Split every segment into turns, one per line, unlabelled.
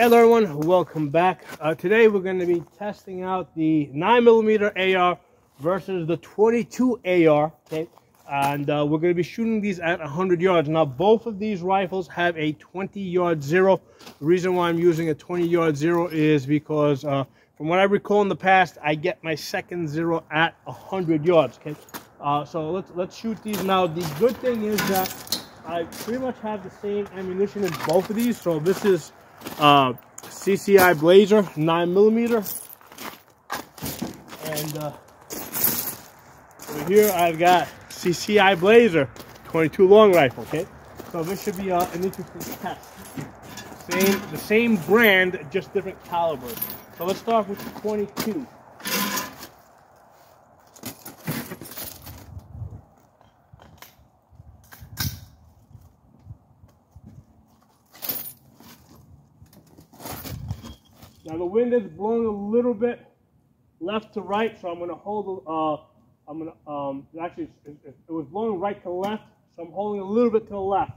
Hello everyone, welcome back. Today we're going to be testing out the 9mm AR versus the 22 AR, okay? And we're going to be shooting these at 100 yards. Now both of these rifles have a 20-yard zero. The reason why I'm using a 20-yard zero is because from what I recall in the past, I get my second zero at 100 yards, okay? So let's shoot these. Now the good thing is that I pretty much have the same ammunition in both of these. So this is CCI Blazer 9mm, and over here I've got CCI Blazer 22 long rifle. Okay, so this should be an interesting test. The same brand, just different calibers. So let's start with the 22. Now the wind is blowing a little bit left to right, so I'm going to hold. Actually, it was blowing right to left, so I'm holding a little bit to the left.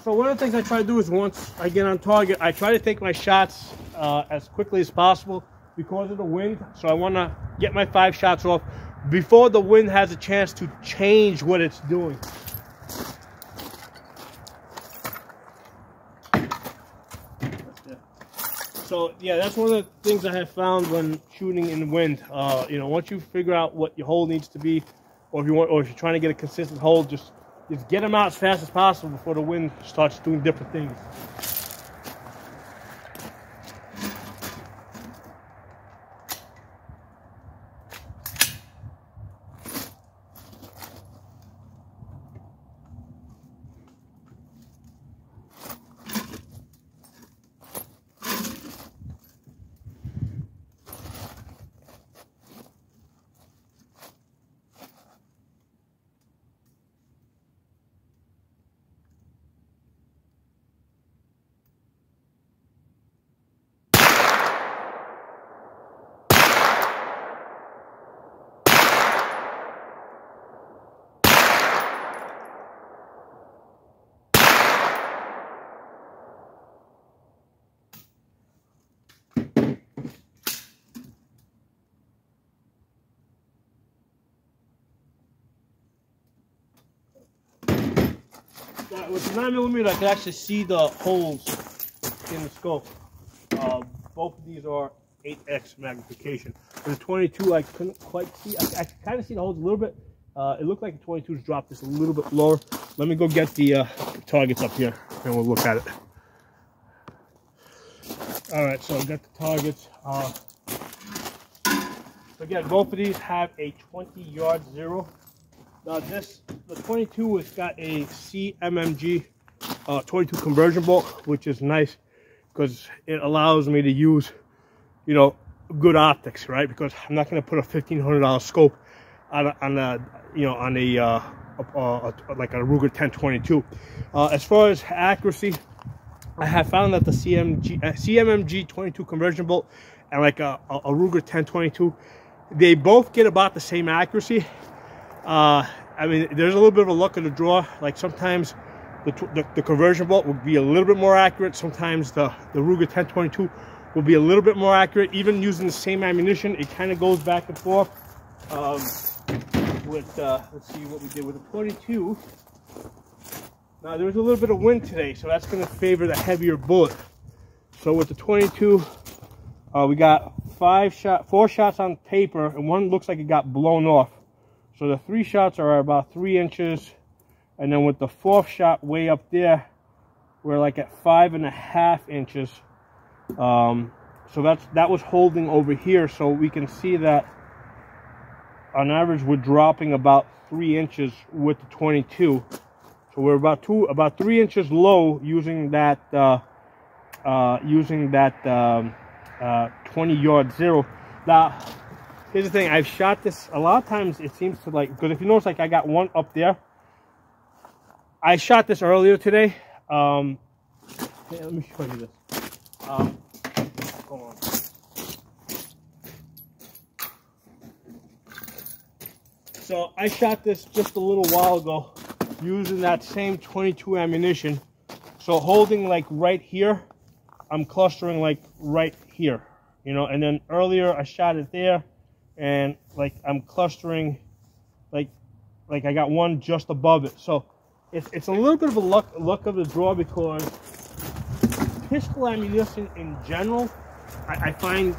So one of the things I try to do is once I get on target, I try to take my shots as quickly as possible because of the wind. So I want to get my 5 shots off before the wind has a chance to change what it's doing. So yeah, that's one of the things I have found when shooting in the wind. You know, once you figure out what your hold needs to be, or if you're trying to get a consistent hold, just get them out as fast as possible before the wind starts doing different things. With the 9mm, I can actually see the holes in the scope. Both of these are 8x magnification. With the 22, I couldn't quite see. I could kind of see the holes a little bit. It looked like the 22's dropped just a little bit lower. Let me go get the targets up here, and we'll look at it. All right, so I got the targets. So again, both of these have a 20-yard zero. Now the 22 has got a cmmg 22 conversion bolt, which is nice because it allows me to use, you know, good optics, right? Because I'm not going to put a $1,500 scope on a like a Ruger 1022. As far as accuracy, I have found that the cmmg 22 conversion bolt and like a Ruger 1022, they both get about the same accuracy. I mean, there's a little bit of a luck of the draw. Like sometimes the conversion bolt will be a little bit more accurate. Sometimes the Ruger 1022 will be a little bit more accurate. Even using the same ammunition, it kind of goes back and forth. Let's see what we did with the 22. Now there's a little bit of wind today, so that's going to favor the heavier bullet. So with the 22, we got 4 shots on paper, and one looks like it got blown off. So the 3 shots are about 3 inches, and then with the 4th shot way up there, we're like at 5.5 inches. So that was holding over here, so we can see that on average, we're dropping about 3 inches with the 22. So we're about 3 inches low using that 20-yard zero. Now, here's the thing. I've shot this a lot of times. It seems to like, because if you notice, like I got one up there. I shot this earlier today. Let me show you this. Hold on. So I shot this just a little while ago using that same 22 ammunition. So holding like right here, I'm clustering like right here, you know, and then earlier I shot it there and like I'm clustering like I got one just above it. So it's a little bit of a luck of the draw, because pistol ammunition in general, I find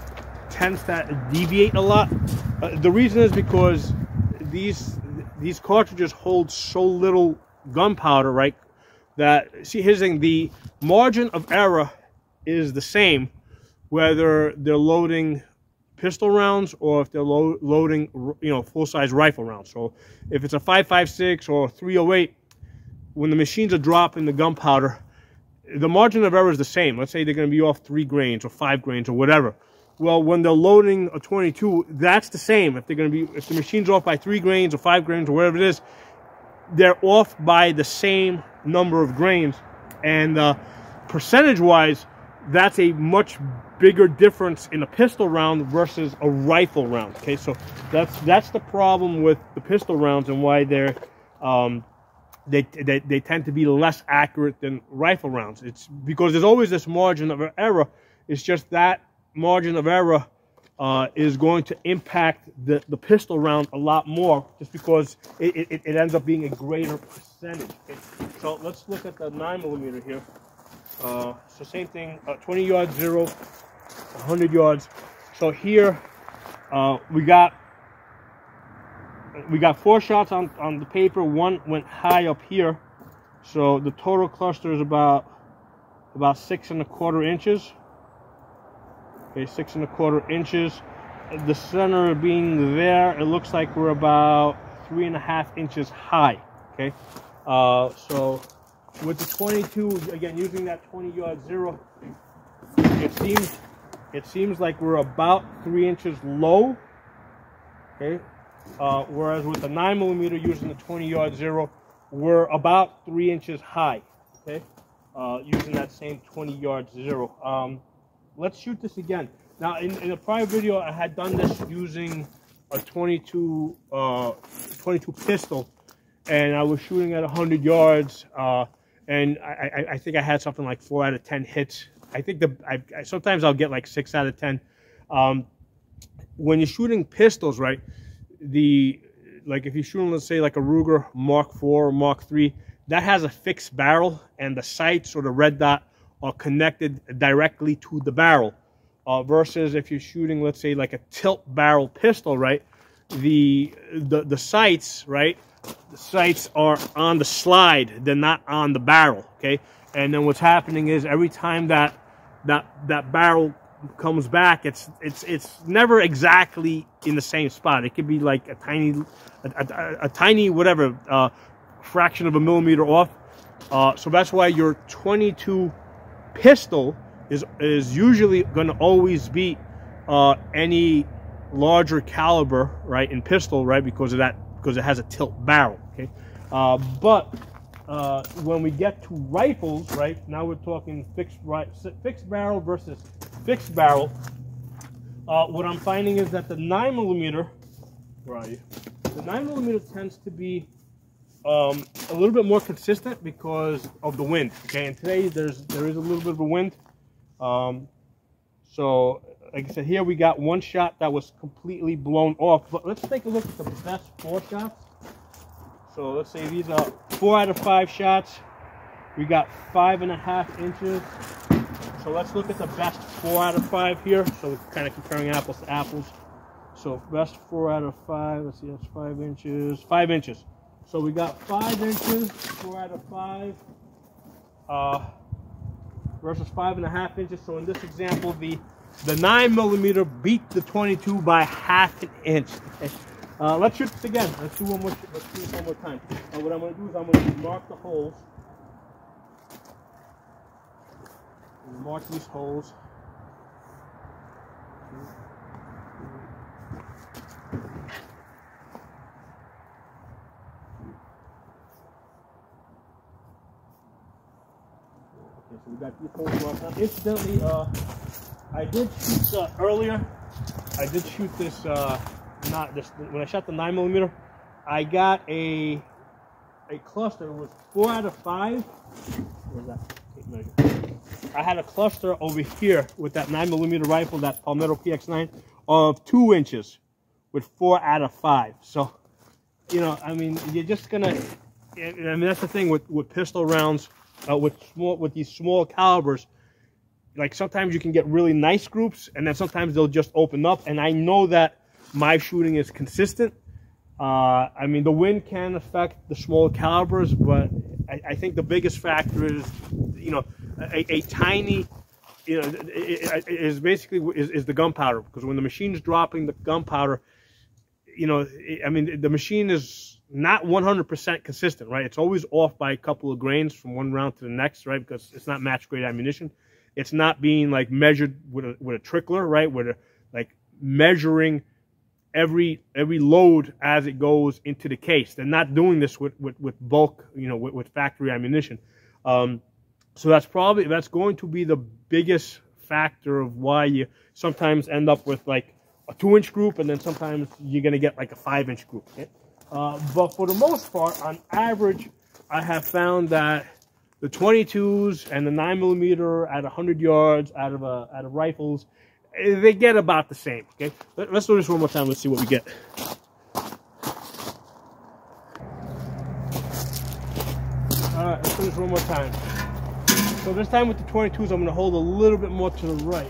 tends to deviate a lot. The reason is because these cartridges hold so little gunpowder, right? That, see, here's the thing, the margin of error is the same whether they're loading pistol rounds or if they're loading, you know, full-size rifle rounds. So if it's a 5.56 or 308, when the machines are dropping the gunpowder, the margin of error is the same. Let's say they're going to be off 3 grains or 5 grains or whatever. Well, when they're loading a 22, that's the same. If they're going to be, if the machine's off by 3 grains or 5 grains or whatever it is, they're off by the same number of grains. And percentage-wise, that's a much bigger difference in a pistol round versus a rifle round. Okay, so that's the problem with the pistol rounds and why they're they tend to be less accurate than rifle rounds. It's because there's always this margin of error. It's just that margin of error is going to impact the pistol round a lot more, just because it ends up being a greater percentage. Okay? So let's look at the 9mm here. So same thing, 20 yards zero, 100 yards. So here we got 4 shots on the paper. One went high up here, so the total cluster is about 6 1/4 inches. Okay, 6 1/4 inches. The center being there, it looks like we're about 3.5 inches high. Okay, so with the 22, again using that 20-yard zero, it seems like we're about 3 inches low. Okay, whereas with the 9mm using the 20-yard zero, we're about 3 inches high. Okay, using that same 20-yard zero. Let's shoot this again. Now, in a prior video, I had done this using a 22 pistol, and I was shooting at 100 yards, and I think I had something like 4 out of 10 hits. I think sometimes I'll get like 6 out of 10. When you're shooting pistols, right, like if you're shooting, let's say, like a Ruger Mark IV or Mark III, that has a fixed barrel, and the sights or the red dot are connected directly to the barrel. Versus if you're shooting, let's say, like a tilt barrel pistol, right, the sights, right, the sights are on the slide, they're not on the barrel. Okay, and then what's happening is every time that barrel comes back, it's never exactly in the same spot. It could be like a tiny whatever fraction of a millimeter off. So that's why your 22 pistol is usually going to always beat any larger caliber, right, in pistol, right, because of that, because it has a tilt barrel. Okay, but when we get to rifles, right, now we're talking fixed barrel versus fixed barrel. What I'm finding is that the 9mm, where are you? The 9mm tends to be a little bit more consistent because of the wind. Okay, and today there is a little bit of a wind. So like I said, here we got one shot that was completely blown off. But let's take a look at the best 4 shots. So let's say these are 4 out of 5 shots. We got 5.5 inches. So let's look at the best 4 out of 5 here. So we're kind of comparing apples to apples. So best 4 out of 5. Let's see, that's 5 inches. 5 inches. So we got 5 inches, 4 out of 5, versus 5.5 inches. So in this example, the 9mm beat the 22 by 1/2 inch. Let's shoot this again. Let's do one more. Let's do this one more time. What I'm going to do is I'm going to mark the holes. Mark these holes. Okay, so we got these holes marked. Now, incidentally, I did shoot earlier. I did shoot this. Not this. When I shot the 9mm, I got a cluster. It was 4 out of 5. Where's that? I had a cluster over here with that 9mm rifle, that Palmetto PX9, of 2 inches with 4 out of 5. So, you know, I mean, you're just gonna. I mean, that's the thing with pistol rounds, with these small calibers. Like sometimes you can get really nice groups, and then sometimes they'll just open up. And I know that my shooting is consistent. I mean, the wind can affect the smaller calibers, but I think the biggest factor is, you know, a tiny, you know, is basically is the gunpowder, because when the machine's dropping the gunpowder, you know, I mean, the machine is not 100% consistent, right? It's always off by a couple of grains from one round to the next, right? Because it's not match grade ammunition. It's not being like measured with a trickler, right? With like measuring every load as it goes into the case. They're not doing this with bulk, you know, with factory ammunition. So that's going to be the biggest factor of why you sometimes end up with like a 2-inch group, and then sometimes you're going to get like a 5-inch group. Okay? But for the most part, on average, I have found that the 22s and the 9mm at 100 yards out of rifles, they get about the same. Okay, let's do this one more time. Let's see what we get. All right, let's do this one more time. So this time with the 22s, I'm going to hold a little bit more to the right.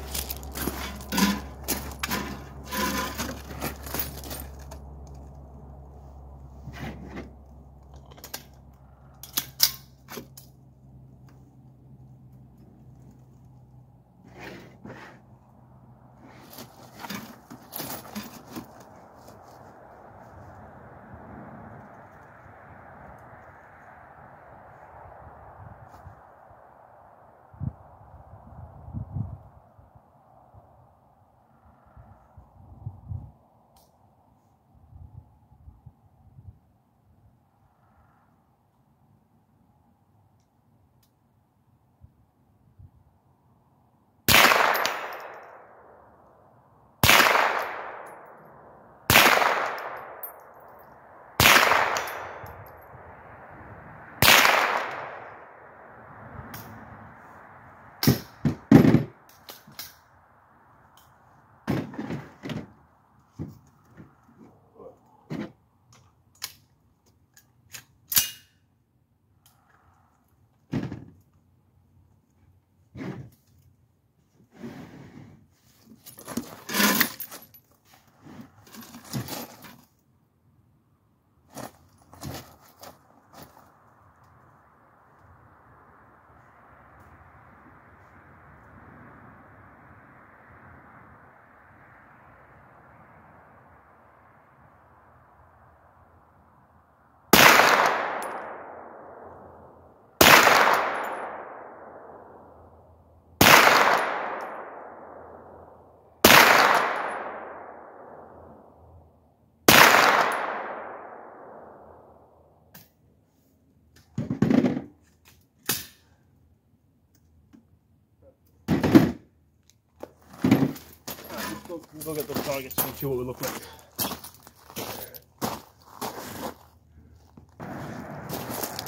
We'll look at the targets and see what we look like.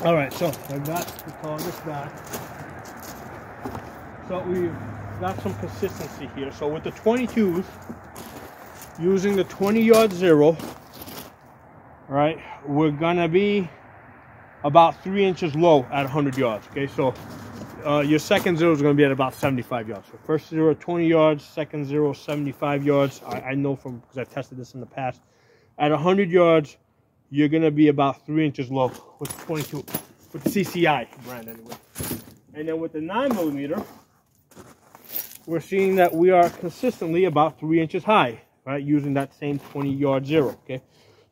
All right, so I got the targets back. So we've got some consistency here. So with the 22s, using the 20-yard zero, all right, we're gonna be about 3 inches low at 100 yards. Okay, so your second zero is going to be at about 75 yards. So first zero, 20 yards. Second zero, 75 yards. I know from, because I've tested this in the past. At 100 yards, you're going to be about 3 inches low with the 22, with the CCI brand anyway. And then with the 9mm, we're seeing that we are consistently about 3 inches high, right, using that same 20-yard zero. Okay,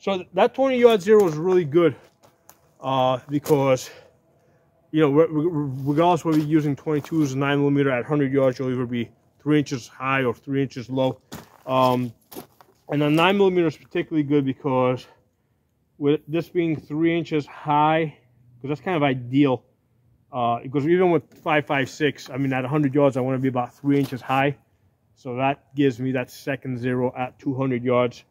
So that 20-yard zero is really good because, you know, regardless whether you're using 22s or 9mm at 100 yards, you'll either be 3 inches high or 3 inches low. And the 9mm is particularly good because with this being 3 inches high, because that's kind of ideal. Because even with 5.56, I mean, at 100 yards, I want to be about 3 inches high. So that gives me that second zero at 200 yards.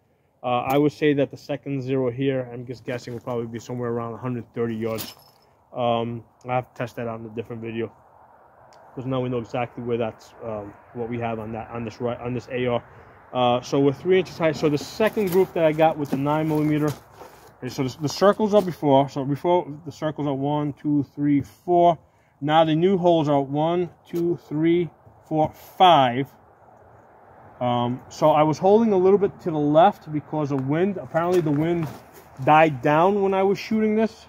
I would say that the second zero here, I'm just guessing, will probably be somewhere around 130 yards. I have to test that out in a different video, because now we know exactly where that's what we have on this AR. So we're 3 inches high. So the second group that I got with the 9mm. Okay, so the circles are before. So before the circles are 1, 2, 3, 4. Now the new holes are 1, 2, 3, 4, 5. So I was holding a little bit to the left because of wind. Apparently the wind died down when I was shooting this,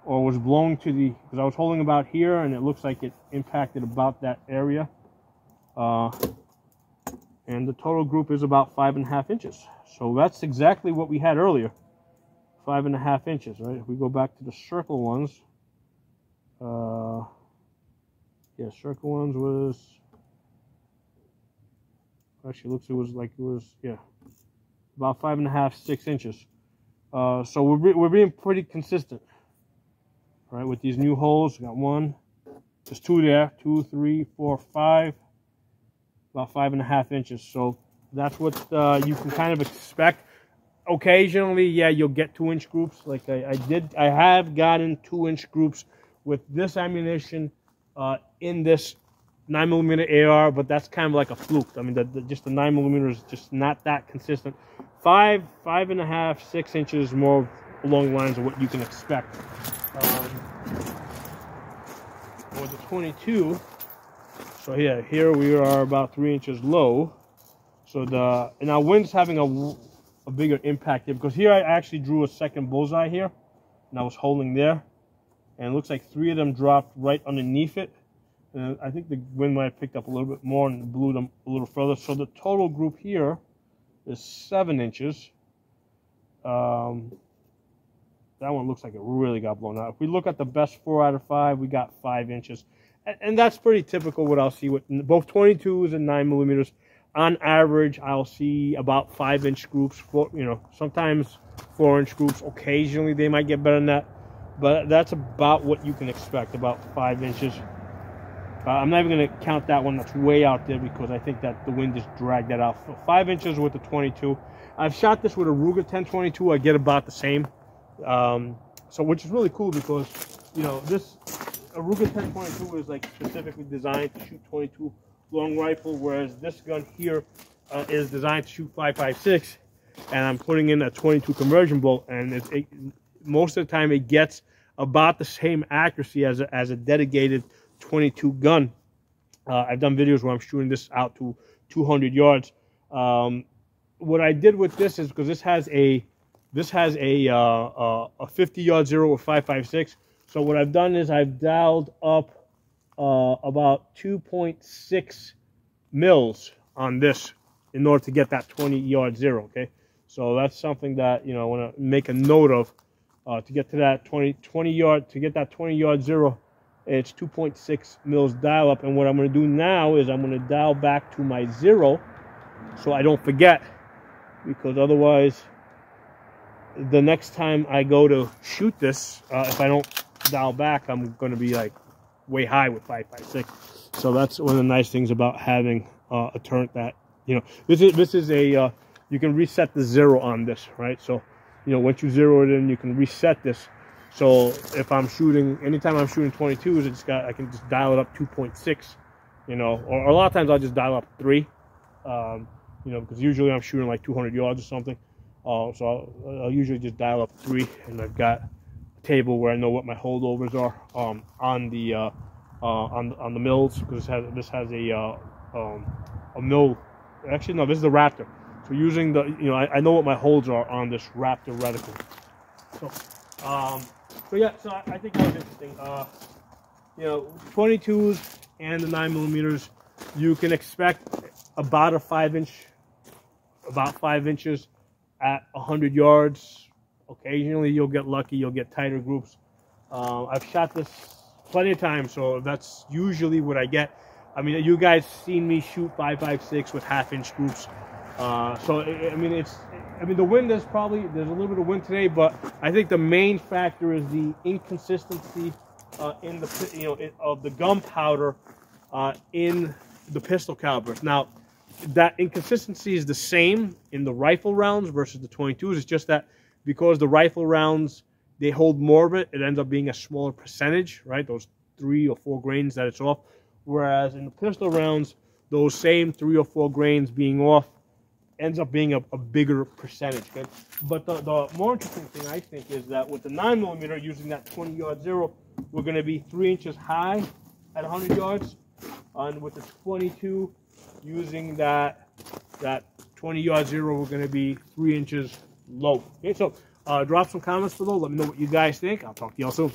or was blown to the, because I was holding about here and it looks like it impacted about that area. And the total group is about 5.5 inches. So that's exactly what we had earlier. 5.5 inches, right? If we go back to the circle ones, yeah, circle ones was, actually looks, it was yeah, about 5.5, 6 inches. So we're being pretty consistent, right? With these new holes, we got one, there's two there, 2, 3, 4, 5, about 5.5 inches. So that's what you can kind of expect. Occasionally, yeah, you'll get 2-inch groups. Like I have gotten 2-inch groups with this ammunition in this 9mm AR, but that's kind of like a fluke. I mean, just the 9mm is just not that consistent. 5.5, 6 inches more along the lines of what you can expect. With the 22, so yeah, here we are about 3 inches low. So now wind's having a bigger impact here, because here I actually drew a second bullseye here, and I was holding there, and it looks like 3 of them dropped right underneath it. And I think the wind might have picked up a little bit more and blew them a little further. So the total group here is 7 inches. That one looks like it really got blown out. If we look at the best 4 out of 5, we got 5 inches. And that's pretty typical what I'll see with both 22s and 9mm. On average, I'll see about 5-inch groups, sometimes 4-inch groups. Occasionally, they might get better than that. But that's about what you can expect, about 5 inches. I'm not even going to count that one that's way out there, because I think that the wind just dragged that out. So 5 inches with the 22. I've shot this with a Ruger 1022. I get about the same. So which is really cool, because, a Ruger 1022 is like specifically designed to shoot 22 long rifle, whereas this gun here is designed to shoot 5.56, and I'm putting in a 22 conversion bolt, and most of the time it gets about the same accuracy as a dedicated 22 gun. I've done videos where I'm shooting this out to 200 yards. What I did with this is, because this has a 50-yard zero with 5.56. So what I've done is I've dialed up about 2.6 mils on this in order to get that 20-yard zero. Okay, so that's something that I want to make a note of. To get to that 20-yard zero, it's 2.6 mils dial up. And what I'm going to do now is I'm going to dial back to my zero, so I don't forget, because otherwise, the next time I go to shoot this, if I don't dial back, I'm going to be like way high with 5.56. So that's one of the nice things about having a turret that, this is a you can reset the zero on this, right? So once you zero it in, you can reset this. So if I'm shooting, anytime I'm shooting 22s, I can just dial it up 2.6, or a lot of times I'll just dial up 3, because usually I'm shooting like 200 yards or something. So I'll usually just dial up 3, and I've got a table where I know what my holdovers are on the mills, because this has a mill. Actually, no, this is the Raptor. So using the, I know what my holds are on this Raptor reticle. So, yeah, so I think that was interesting. 22s and the 9mm, you can expect about 5 inches at 100 yards. Occasionally you'll get lucky, you'll get tighter groups. I've shot this plenty of times, so that's usually what I get. I mean, you guys seen me shoot 5.56 with half-inch groups. So I mean, the wind there's a little bit of wind today, but I think the main factor is the inconsistency in the of the gunpowder in the pistol calibers. Now, that inconsistency is the same in the rifle rounds versus the 22s. It's just that because the rifle rounds, they hold more of it, it ends up being a smaller percentage, right? Those 3 or 4 grains that it's off. Whereas in the pistol rounds, those same 3 or 4 grains being off ends up being a bigger percentage. Okay? But the more interesting thing, I think, is that with the 9mm, using that 20-yard zero, we're going to be 3 inches high at 100 yards. And with the 22, using that 20-yard zero, we're going to be 3 inches low. Okay, so drop some comments below. Let me know what you guys think. I'll talk to y'all soon.